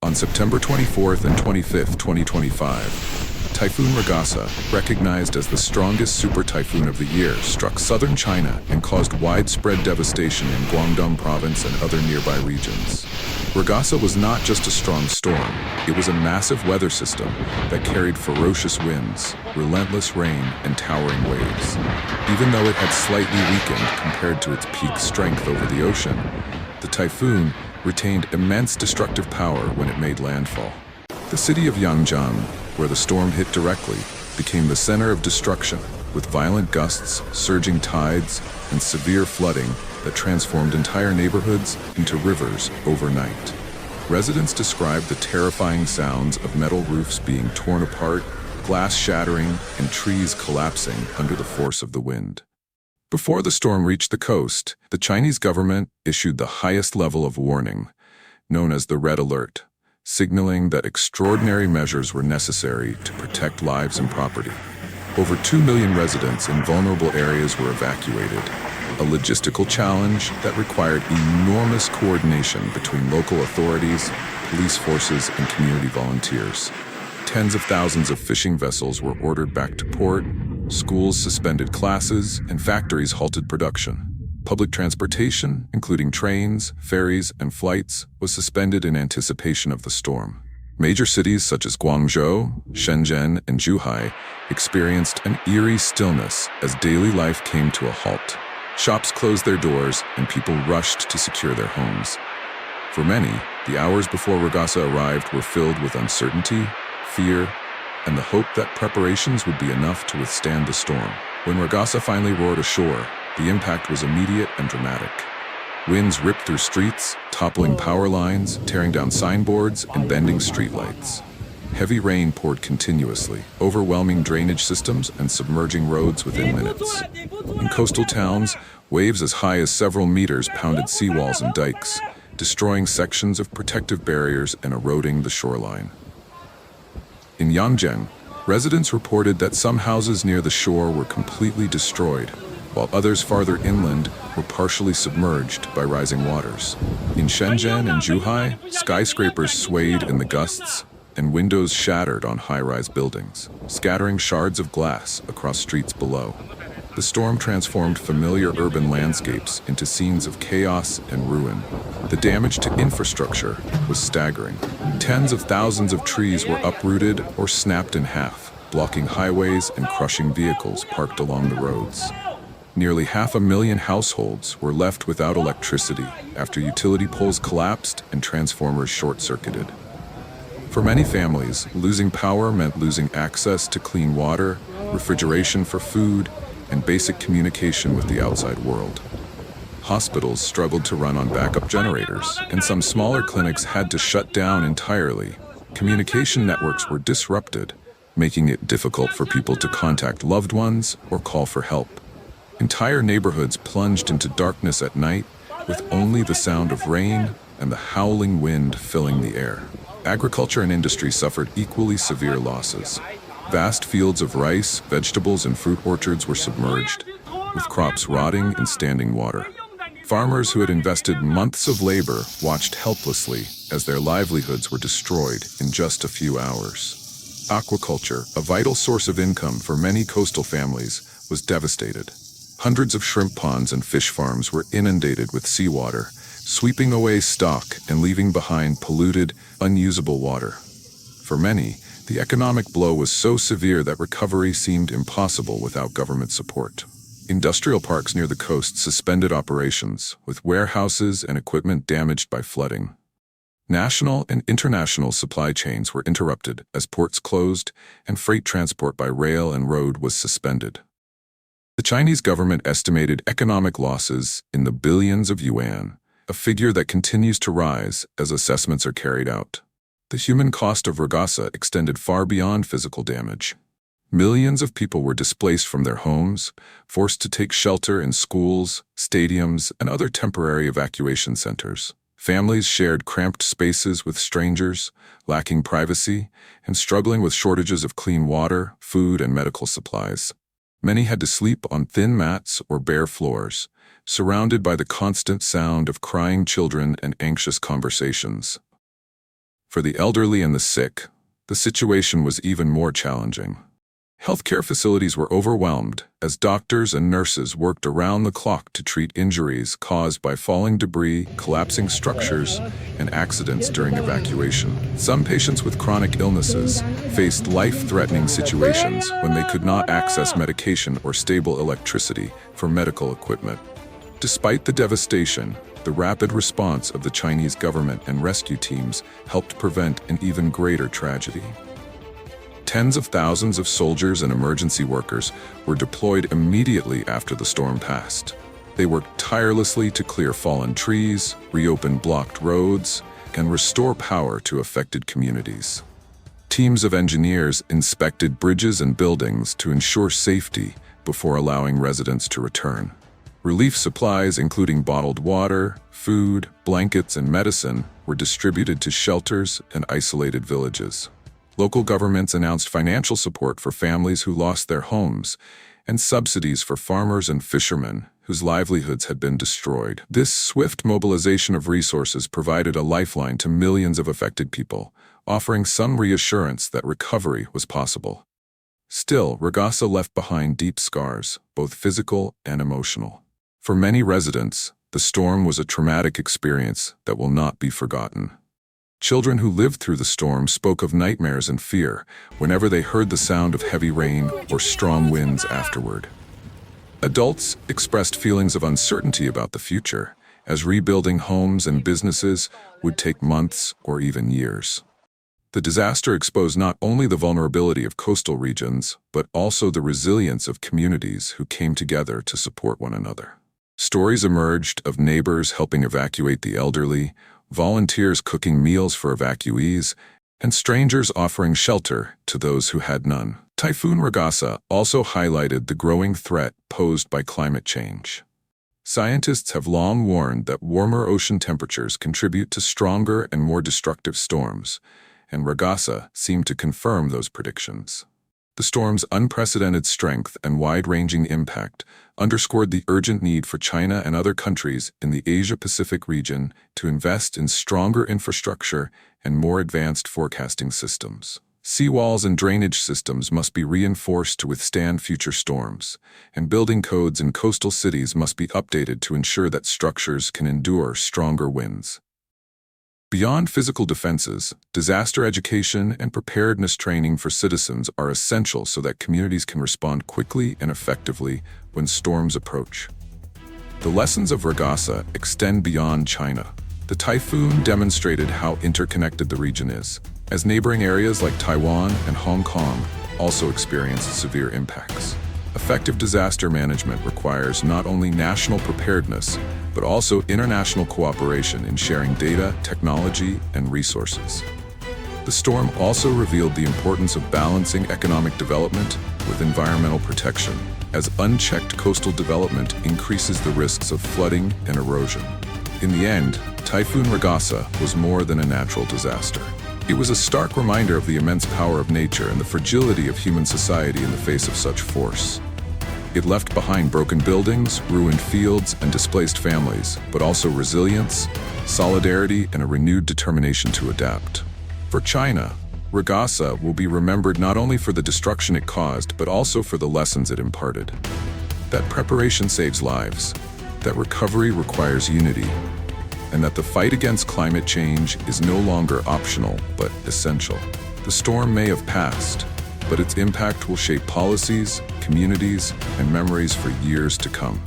On September 24th and 25th, 2025, Typhoon Ragasa, recognized as the strongest super typhoon of the year, struck southern China and caused widespread devastation in Guangdong province and other nearby regions. Ragasa was not just a strong storm, it was a massive weather system that carried ferocious winds, relentless rain, and towering waves. Even though it had slightly weakened compared to its peak strength over the ocean, the typhoon retained immense destructive power when it made landfall. The city of Yangjiang, where the storm hit directly, became the center of destruction, with violent gusts, surging tides, and severe flooding that transformed entire neighborhoods into rivers overnight. Residents described the terrifying sounds of metal roofs being torn apart, glass shattering, and trees collapsing under the force of the wind. Before the storm reached the coast, the Chinese government issued the highest level of warning, known as the Red Alert, signaling that extraordinary measures were necessary to protect lives and property. Over 2 million residents in vulnerable areas were evacuated, a logistical challenge that required enormous coordination between local authorities, police forces, and community volunteers. Tens of thousands of fishing vessels were ordered back to port, schools suspended classes, and factories halted production. Public transportation, including trains, ferries, and flights, was suspended in anticipation of the storm. Major cities such as Guangzhou, Shenzhen, and Zhuhai experienced an eerie stillness as daily life came to a halt. Shops closed their doors and people rushed to secure their homes. For many, the hours before Ragasa arrived were filled with uncertainty, fear, and the hope that preparations would be enough to withstand the storm. When Ragasa finally roared ashore, the impact was immediate and dramatic. Winds ripped through streets, toppling power lines, tearing down signboards, and bending streetlights. Heavy rain poured continuously, overwhelming drainage systems and submerging roads within minutes. In coastal towns, waves as high as several meters pounded seawalls and dikes, destroying sections of protective barriers and eroding the shoreline. In Yangjiang, residents reported that some houses near the shore were completely destroyed, while others farther inland were partially submerged by rising waters. In Shenzhen and Zhuhai, skyscrapers swayed in the gusts, and windows shattered on high-rise buildings, scattering shards of glass across streets below. The storm transformed familiar urban landscapes into scenes of chaos and ruin. The damage to infrastructure was staggering. Tens of thousands of trees were uprooted or snapped in half, blocking highways and crushing vehicles parked along the roads. Nearly 500,000 households were left without electricity after utility poles collapsed and transformers short-circuited. For many families, losing power meant losing access to clean water, refrigeration for food, and basic communication with the outside world. Hospitals struggled to run on backup generators, and some smaller clinics had to shut down entirely. Communication networks were disrupted, making it difficult for people to contact loved ones or call for help. Entire neighborhoods plunged into darkness at night, with only the sound of rain and the howling wind filling the air. Agriculture and industry suffered equally severe losses. Vast fields of rice, vegetables, and fruit orchards were submerged, with crops rotting in standing water. Farmers who had invested months of labor watched helplessly as their livelihoods were destroyed in just a few hours. Aquaculture, a vital source of income for many coastal families, was devastated. Hundreds of shrimp ponds and fish farms were inundated with seawater, sweeping away stock and leaving behind polluted, unusable water. For many, the economic blow was so severe that recovery seemed impossible without government support. Industrial parks near the coast suspended operations, with warehouses and equipment damaged by flooding. National and international supply chains were interrupted as ports closed and freight transport by rail and road was suspended. The Chinese government estimated economic losses in the billions of yuan, a figure that continues to rise as assessments are carried out. The human cost of Ragasa extended far beyond physical damage. Millions of people were displaced from their homes, forced to take shelter in schools, stadiums, and other temporary evacuation centers. Families shared cramped spaces with strangers, lacking privacy, and struggling with shortages of clean water, food, and medical supplies. Many had to sleep on thin mats or bare floors, surrounded by the constant sound of crying children and anxious conversations. For the elderly and the sick, the situation was even more challenging. Healthcare facilities were overwhelmed as doctors and nurses worked around the clock to treat injuries caused by falling debris, collapsing structures, and accidents during evacuation. Some patients with chronic illnesses faced life-threatening situations when they could not access medication or stable electricity for medical equipment. Despite the devastation, the rapid response of the Chinese government and rescue teams helped prevent an even greater tragedy. Tens of thousands of soldiers and emergency workers were deployed immediately after the storm passed. They worked tirelessly to clear fallen trees, reopen blocked roads, and restore power to affected communities. Teams of engineers inspected bridges and buildings to ensure safety before allowing residents to return. Relief supplies, including bottled water, food, blankets, and medicine, were distributed to shelters and isolated villages. Local governments announced financial support for families who lost their homes and subsidies for farmers and fishermen whose livelihoods had been destroyed. This swift mobilization of resources provided a lifeline to millions of affected people, offering some reassurance that recovery was possible. Still, Ragasa left behind deep scars, both physical and emotional. For many residents, the storm was a traumatic experience that will not be forgotten. Children who lived through the storm spoke of nightmares and fear whenever they heard the sound of heavy rain or strong winds afterward. Adults expressed feelings of uncertainty about the future, as rebuilding homes and businesses would take months or even years. The disaster exposed not only the vulnerability of coastal regions, but also the resilience of communities who came together to support one another. Stories emerged of neighbors helping evacuate the elderly, volunteers cooking meals for evacuees, and strangers offering shelter to those who had none. Typhoon Ragasa also highlighted the growing threat posed by climate change. Scientists have long warned that warmer ocean temperatures contribute to stronger and more destructive storms, and Ragasa seemed to confirm those predictions. The storm's unprecedented strength and wide-ranging impact underscored the urgent need for China and other countries in the Asia-Pacific region to invest in stronger infrastructure and more advanced forecasting systems. Seawalls and drainage systems must be reinforced to withstand future storms, and building codes in coastal cities must be updated to ensure that structures can endure stronger winds. Beyond physical defenses, disaster education and preparedness training for citizens are essential so that communities can respond quickly and effectively when storms approach. The lessons of Ragasa extend beyond China. The typhoon demonstrated how interconnected the region is, as neighboring areas like Taiwan and Hong Kong also experienced severe impacts. Effective disaster management requires not only national preparedness, but also international cooperation in sharing data, technology, and resources. The storm also revealed the importance of balancing economic development with environmental protection, as unchecked coastal development increases the risks of flooding and erosion. In the end, Typhoon Ragasa was more than a natural disaster. It was a stark reminder of the immense power of nature and the fragility of human society in the face of such force. It left behind broken buildings, ruined fields, and displaced families, but also resilience, solidarity, and a renewed determination to adapt. For China, Ragasa will be remembered not only for the destruction it caused, but also for the lessons it imparted. That preparation saves lives, that recovery requires unity, and that the fight against climate change is no longer optional, but essential. The storm may have passed, but its impact will shape policies, communities, and memories for years to come.